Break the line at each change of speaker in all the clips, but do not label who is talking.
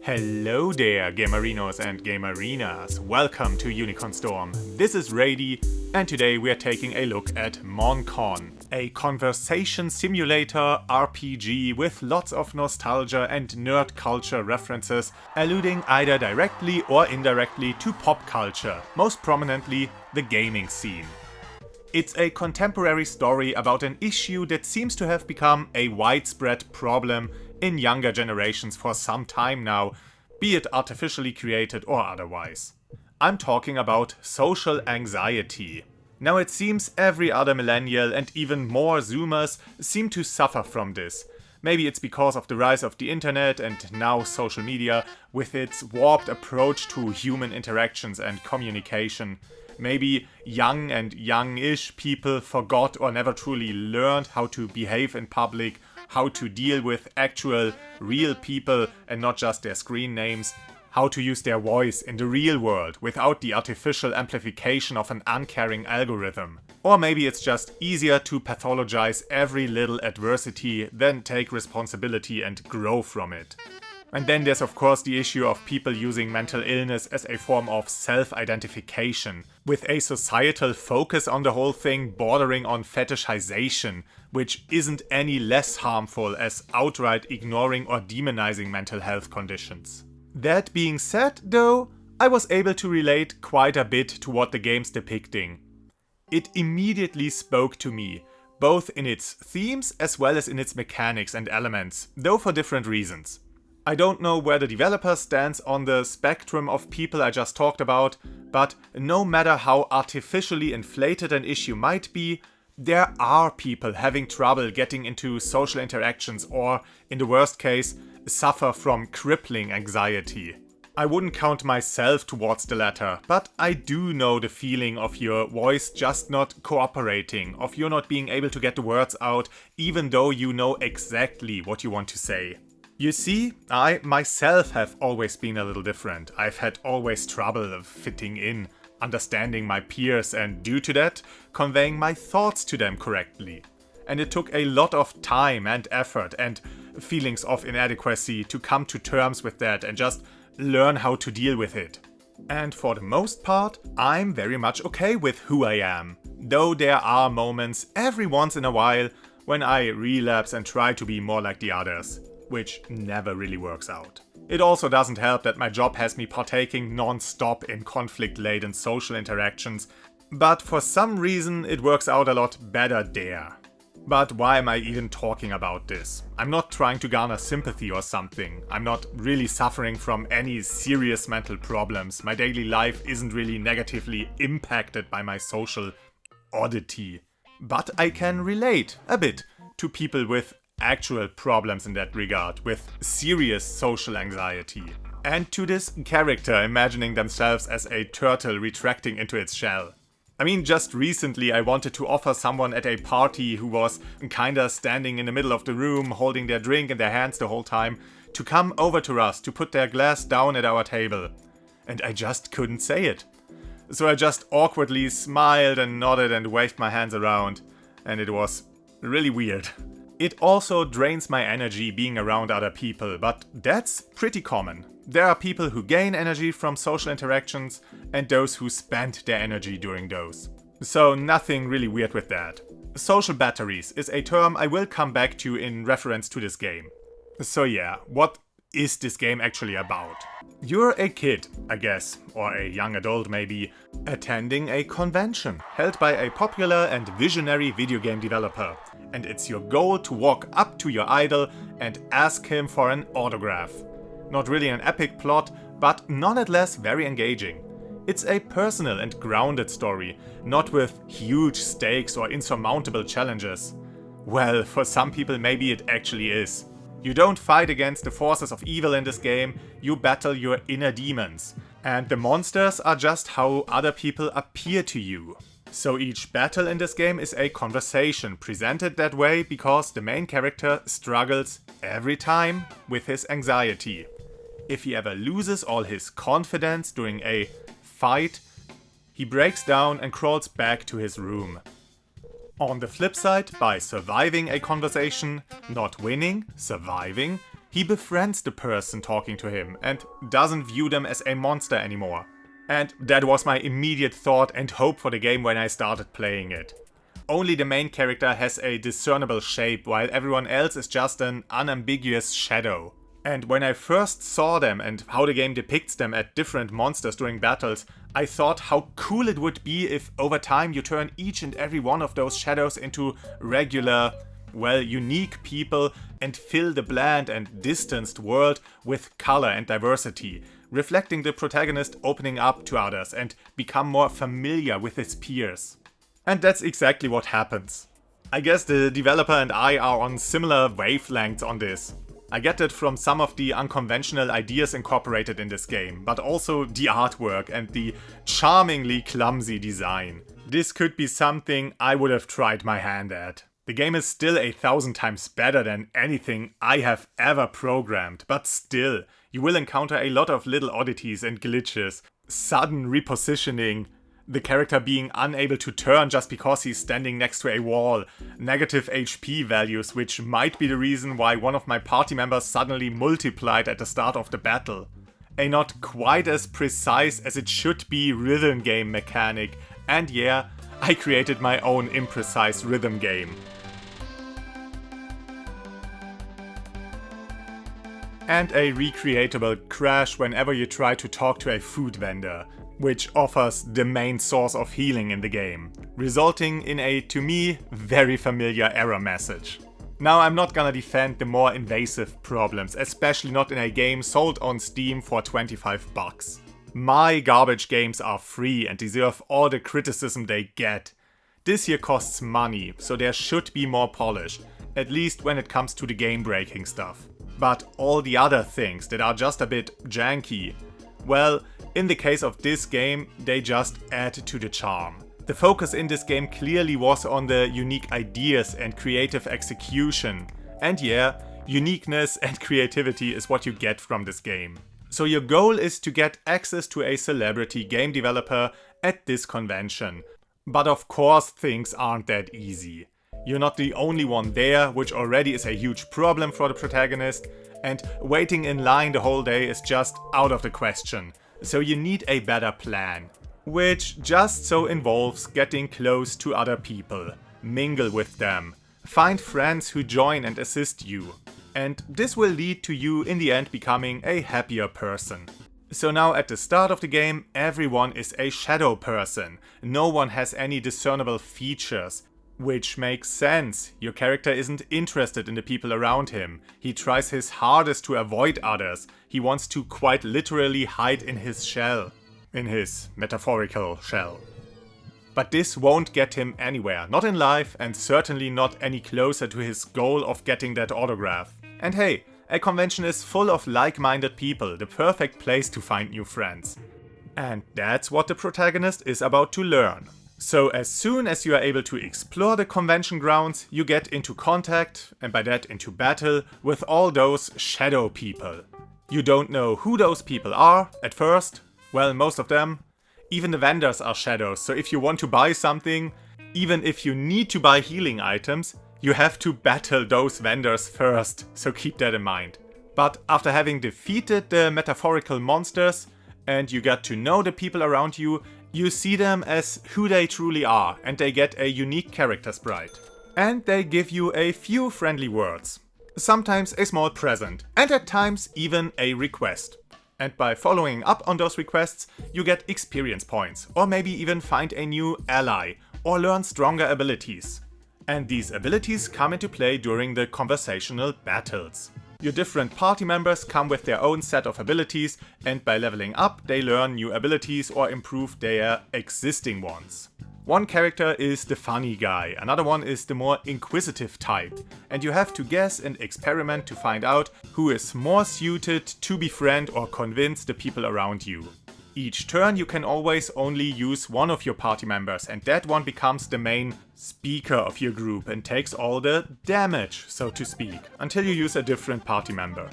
Hello there, gamerinos and gamerinas. Welcome to UnicornStorm. This is Rady, and today we are taking a look at MonCon, a conversation simulator RPG with lots of nostalgia and nerd culture references, alluding either directly or indirectly to pop culture, most prominently the gaming scene. It's a contemporary story about an issue that seems to have become a widespread problem in younger generations for some time now, be it artificially created or otherwise. I'm talking about social anxiety. Now it seems every other millennial and even more Zoomers seem to suffer from this. Maybe it's because of the rise of the internet and now social media with its warped approach to human interactions and communication. Maybe young and young-ish people forgot or never truly learned how to behave in public, how to deal with actual, real people and not just their screen names, how to use their voice in the real world without the artificial amplification of an uncaring algorithm. Or maybe it's just easier to pathologize every little adversity than take responsibility and grow from it. And then there's of course the issue of people using mental illness as a form of self-identification, with a societal focus on the whole thing bordering on fetishization, which isn't any less harmful as outright ignoring or demonizing mental health conditions. That being said, though, I was able to relate quite a bit to what the game's depicting. It immediately spoke to me, both in its themes as well as in its mechanics and elements, though for different reasons. I don't know where the developer stands on the spectrum of people I just talked about, but no matter how artificially inflated an issue might be, there are people having trouble getting into social interactions or, in the worst case, suffer from crippling anxiety. I wouldn't count myself towards the latter, but I do know the feeling of your voice just not cooperating, of you not being able to get the words out even though you know exactly what you want to say. You see, I myself have always been a little different. I've had always trouble of fitting in, understanding my peers, and due to that, conveying my thoughts to them correctly. And it took a lot of time and effort and feelings of inadequacy to come to terms with that and just learn how to deal with it. And for the most part, I'm very much okay with who I am. Though there are moments every once in a while when I relapse and try to be more like the others, which never really works out. It also doesn't help that my job has me partaking non-stop in conflict-laden social interactions, but for some reason it works out a lot better there. But why am I even talking about this? I'm not trying to garner sympathy or something. I'm not really suffering from any serious mental problems. My daily life isn't really negatively impacted by my social oddity. But I can relate a bit to people with actual problems in that regard, with serious social anxiety. And to this character imagining themselves as a turtle retracting into its shell. I mean, just recently I wanted to offer someone at a party who was kinda standing in the middle of the room holding their drink in their hands the whole time to come over to us to put their glass down at our table. And I just couldn't say it. So I just awkwardly smiled and nodded and waved my hands around. And it was really weird. It also drains my energy being around other people, but that's pretty common. There are people who gain energy from social interactions and those who spend their energy during those. So nothing really weird with that. Social batteries is a term I will come back to in reference to this game. So yeah, what is this game actually about? You're a kid, I guess, or a young adult maybe, attending a convention held by a popular and visionary video game developer. And it's your goal to walk up to your idol and ask him for an autograph. Not really an epic plot, but nonetheless very engaging. It's a personal and grounded story, not with huge stakes or insurmountable challenges. Well, for some people maybe it actually is. You don't fight against the forces of evil in this game, you battle your inner demons. And the monsters are just how other people appear to you. So each battle in this game is a conversation, presented that way because the main character struggles every time with his anxiety. If he ever loses all his confidence during a fight, he breaks down and crawls back to his room. On the flip side, by surviving a conversation, not winning, surviving, He befriends the person talking to him and doesn't view them as a monster anymore. And that was my immediate thought and hope for the game when I started playing it. Only the main character has a discernible shape, while everyone else is just an unambiguous shadow. And when I first saw them and how the game depicts them at different monsters during battles, I thought how cool it would be if over time you turn each and every one of those shadows into regular, well, unique people and fill the bland and distanced world with color and diversity, reflecting the protagonist opening up to others and become more familiar with his peers. And that's exactly what happens. I guess the developer and I are on similar wavelengths on this. I get it from some of the unconventional ideas incorporated in this game, but also the artwork and the charmingly clumsy design. This could be something I would have tried my hand at. The game is still 1,000 times better than anything I have ever programmed, but still, you will encounter a lot of little oddities and glitches, sudden repositioning, the character being unable to turn just because he's standing next to a wall, negative HP values, which might be the reason why one of my party members suddenly multiplied at the start of the battle, a not quite as precise as it should be rhythm game mechanic, and yeah, I created my own imprecise rhythm game. And a recreatable crash whenever you try to talk to a food vendor, which offers the main source of healing in the game, resulting in a, to me, very familiar error message. Now, I'm not gonna defend the more invasive problems, especially not in a game sold on Steam for $25. My garbage games are free and deserve all the criticism they get. This here costs money, so there should be more polish, at least when it comes to the game-breaking stuff. But all the other things that are just a bit janky, well, in the case of this game, they just add to the charm. The focus in this game clearly was on the unique ideas and creative execution. And yeah, uniqueness and creativity is what you get from this game. So your goal is to get access to a celebrity game developer at this convention. But of course things aren't that easy. You're not the only one there, which already is a huge problem for the protagonist, and waiting in line the whole day is just out of the question. So you need a better plan, which just so involves getting close to other people, mingle with them, find friends who join and assist you, and this will lead to you in the end becoming a happier person. So now at the start of the game, everyone is a shadow person, no one has any discernible features, which makes sense. Your character isn't interested in the people around him. He tries his hardest to avoid others. He wants to quite literally hide in his shell. In his metaphorical shell. But this won't get him anywhere. Not in life and certainly not any closer to his goal of getting that autograph. And hey, a convention is full of like-minded people, the perfect place to find new friends. And that's what the protagonist is about to learn. So as soon as you are able to explore the convention grounds, you get into contact, and by that into battle, with all those shadow people. You don't know who those people are at first, well, most of them. Even the vendors are shadows, so if you want to buy something, even if you need to buy healing items, you have to battle those vendors first, so keep that in mind. But after having defeated the metaphorical monsters, and you get to know the people around you, you see them as who they truly are, and they get a unique character sprite. And they give you a few friendly words. Sometimes a small present, and at times even a request. And by following up on those requests, you get experience points, or maybe even find a new ally, or learn stronger abilities. And these abilities come into play during the conversational battles. Your different party members come with their own set of abilities, and by leveling up they learn new abilities or improve their existing ones. One character is the funny guy, another one is the more inquisitive type, and you have to guess and experiment to find out who is more suited to befriend or convince the people around you. Each turn you can always only use one of your party members, and that one becomes the main speaker of your group and takes all the damage, so to speak, until you use a different party member.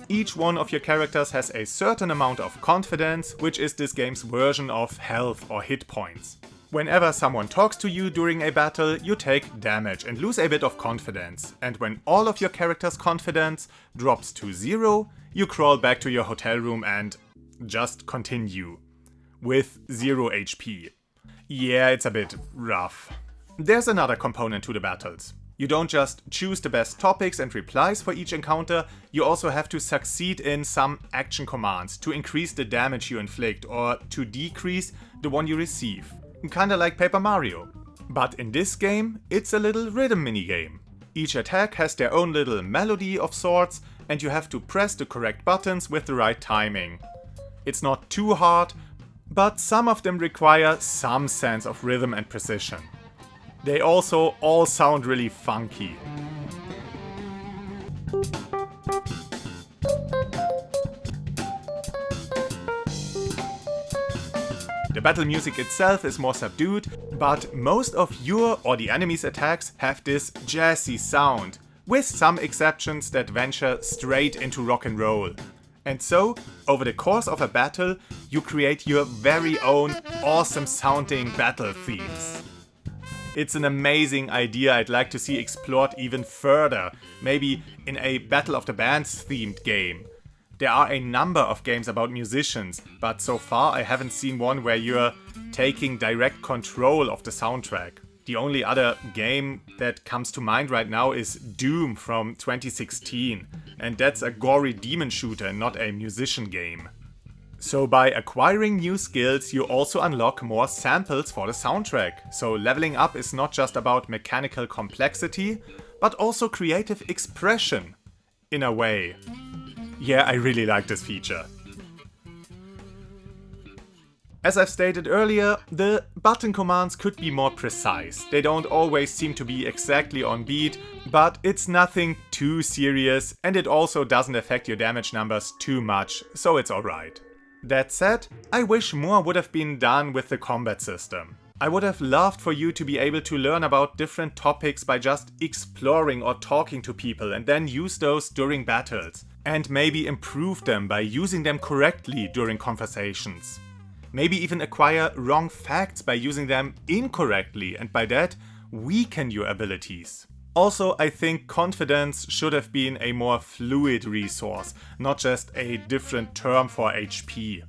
Each one of your characters has a certain amount of confidence, which is this game's version of health or hit points. Whenever someone talks to you during a battle, you take damage and lose a bit of confidence. And when all of your character's confidence drops to 0, you crawl back to your hotel room and just continue. With 0 HP. Yeah, it's a bit rough. There's another component to the battles. You don't just choose the best topics and replies for each encounter, you also have to succeed in some action commands to increase the damage you inflict or to decrease the one you receive. Kinda like Paper Mario. But in this game, it's a little rhythm minigame. Each attack has their own little melody of sorts, and you have to press the correct buttons with the right timing. It's not too hard, but some of them require some sense of rhythm and precision. They also all sound really funky. The battle music itself is more subdued, but most of your or the enemy's attacks have this jazzy sound, with some exceptions that venture straight into rock and roll. And so, over the course of a battle, you create your very own awesome sounding battle themes. It's an amazing idea I'd like to see explored even further, maybe in a Battle of the Bands themed game. There are a number of games about musicians, but so far I haven't seen one where you're taking direct control of the soundtrack. The only other game that comes to mind right now is Doom from 2016, and that's a gory demon shooter, not a musician game. So by acquiring new skills, you also unlock more samples for the soundtrack. So leveling up is not just about mechanical complexity, but also creative expression, in a way. Yeah, I really like this feature. As I've stated earlier, the button commands could be more precise. They don't always seem to be exactly on beat, but it's nothing too serious and it also doesn't affect your damage numbers too much, so it's alright. That said, I wish more would have been done with the combat system. I would have loved for you to be able to learn about different topics by just exploring or talking to people and then use those during battles. And maybe improve them by using them correctly during conversations. Maybe even acquire wrong facts by using them incorrectly and by that weaken your abilities. Also, I think confidence should have been a more fluid resource, not just a different term for HP.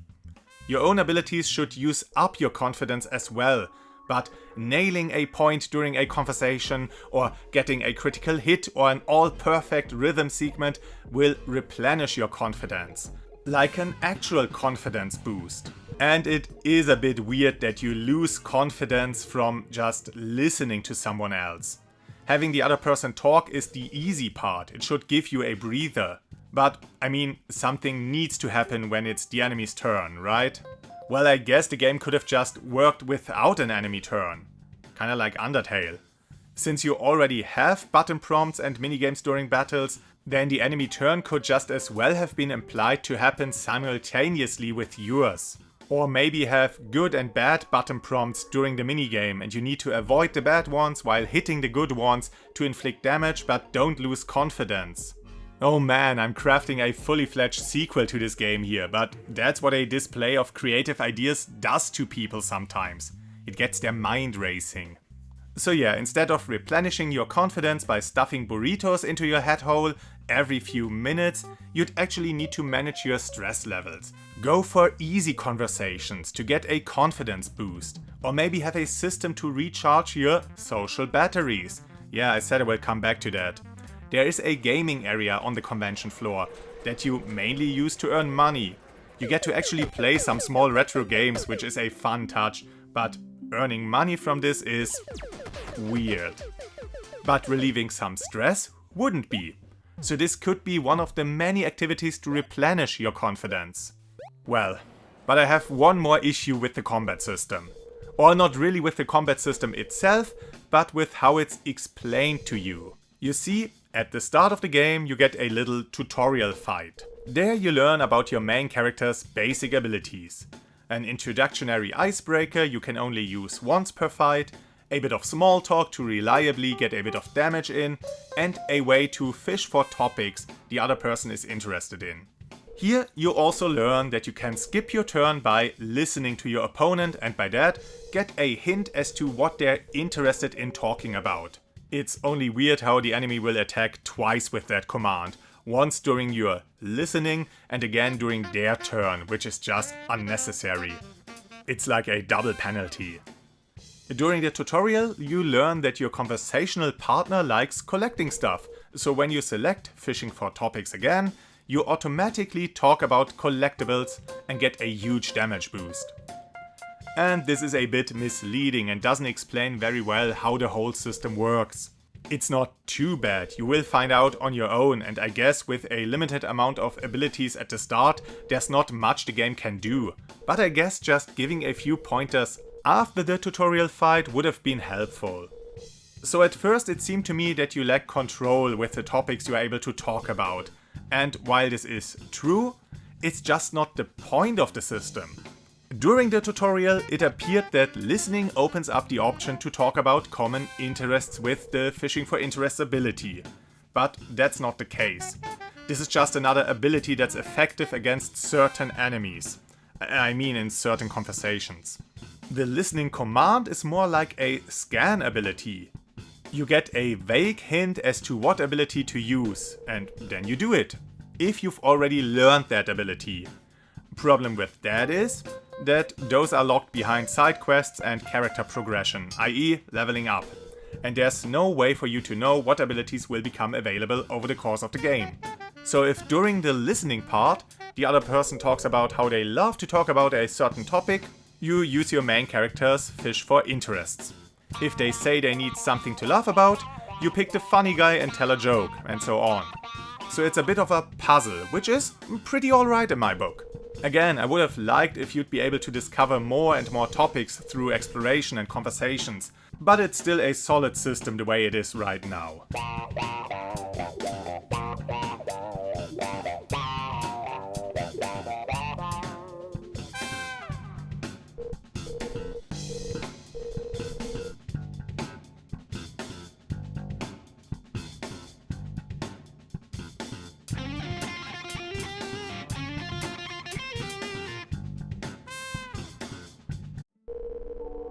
Your own abilities should use up your confidence as well, but nailing a point during a conversation or getting a critical hit or an all-perfect rhythm segment will replenish your confidence, like an actual confidence boost. And it is a bit weird that you lose confidence from just listening to someone else. Having the other person talk is the easy part, it should give you a breather. But, I mean, something needs to happen when it's the enemy's turn, right? Well, I guess the game could have just worked without an enemy turn. Kinda like Undertale. Since you already have button prompts and minigames during battles, then the enemy turn could just as well have been implied to happen simultaneously with yours. Or maybe have good and bad button prompts during the minigame and you need to avoid the bad ones while hitting the good ones to inflict damage but don't lose confidence. Oh man, I'm crafting a fully fledged sequel to this game here, but that's what a display of creative ideas does to people sometimes. It gets their mind racing. So yeah, instead of replenishing your confidence by stuffing burritos into your head hole every few minutes, you'd actually need to manage your stress levels. Go for easy conversations to get a confidence boost. Or maybe have a system to recharge your social batteries. Yeah, I said I will come back to that. There is a gaming area on the convention floor that you mainly use to earn money. You get to actually play some small retro games, which is a fun touch, but earning money from this is weird. But relieving some stress wouldn't be. So this could be one of the many activities to replenish your confidence. Well, but I have one more issue with the combat system. Or not really with the combat system itself, but with how it's explained to you. You see, at the start of the game you get a little tutorial fight. There you learn about your main character's basic abilities. An introductory icebreaker you can only use once per fight, a bit of small talk to reliably get a bit of damage in, and a way to fish for topics the other person is interested in. Here you also learn that you can skip your turn by listening to your opponent and by that get a hint as to what they're interested in talking about. It's only weird how the enemy will attack twice with that command, once during your listening and again during their turn, which is just unnecessary. It's like a double penalty. During the tutorial you learn that your conversational partner likes collecting stuff, so when you select fishing for topics again, you automatically talk about collectibles and get a huge damage boost. And this is a bit misleading and doesn't explain very well how the whole system works. It's not too bad, you will find out on your own, and I guess with a limited amount of abilities at the start, there's not much the game can do. But I guess just giving a few pointers after the tutorial fight would have been helpful. So at first it seemed to me that you lack control with the topics you are able to talk about. And while this is true, it's just not the point of the system. During the tutorial, it appeared that listening opens up the option to talk about common interests with the fishing for interest ability. But that's not the case. This is just another ability that's effective against certain enemies. I mean in certain conversations. The listening command is more like a scan ability. You get a vague hint as to what ability to use, and then you do it, if you've already learned that ability. Problem with that is that those are locked behind side quests and character progression, i.e. leveling up, and there's no way for you to know what abilities will become available over the course of the game. So if during the listening part the other person talks about how they love to talk about a certain topic, you use your main character's fish for interests. If they say they need something to laugh about, you pick the funny guy and tell a joke, and so on. So it's a bit of a puzzle, which is pretty alright in my book. Again, I would have liked if you'd be able to discover more and more topics through exploration and conversations, but it's still a solid system the way it is right now.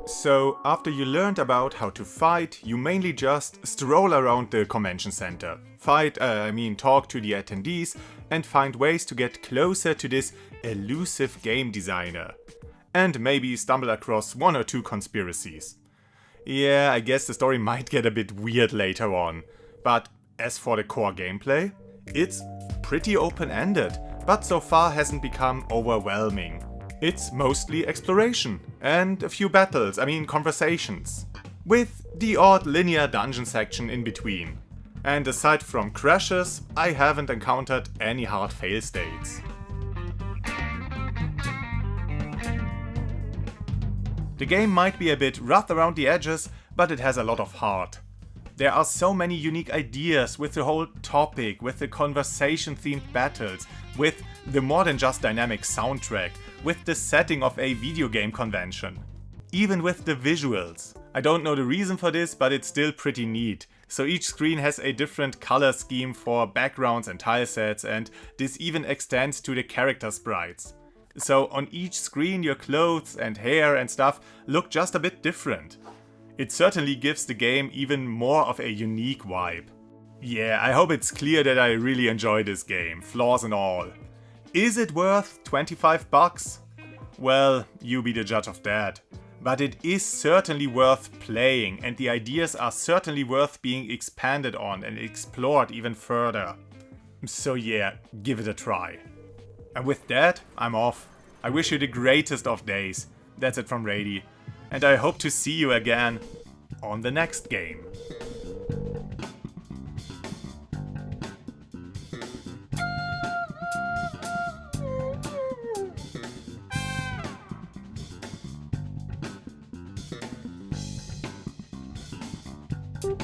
So, after you learned about how to fight, you mainly just stroll around the convention center. Talk to the attendees and find ways to get closer to this elusive game designer. And maybe stumble across one or two conspiracies. Yeah, I guess the story might get a bit weird later on. But as for the core gameplay, it's pretty open-ended, but so far hasn't become overwhelming. It's mostly exploration, and a few battles, conversations. With the odd linear dungeon section in between. And aside from crashes, I haven't encountered any hard fail states. The game might be a bit rough around the edges, but it has a lot of heart. There are so many unique ideas with the whole topic, with the conversation-themed battles, with the more than just dynamic soundtrack, with the setting of a video game convention. Even with the visuals. I don't know the reason for this, but it's still pretty neat. So each screen has a different color scheme for backgrounds and tilesets, and this even extends to the character sprites. So on each screen your clothes and hair and stuff look just a bit different. It certainly gives the game even more of a unique vibe. Yeah, I hope it's clear that I really enjoy this game, flaws and all. Is it worth $25? Well, you be the judge of that. But it is certainly worth playing, and the ideas are certainly worth being expanded on and explored even further. So yeah, give it a try. And with that, I'm off. I wish you the greatest of days. That's it from Rady. And I hope to see you again on the next game.
You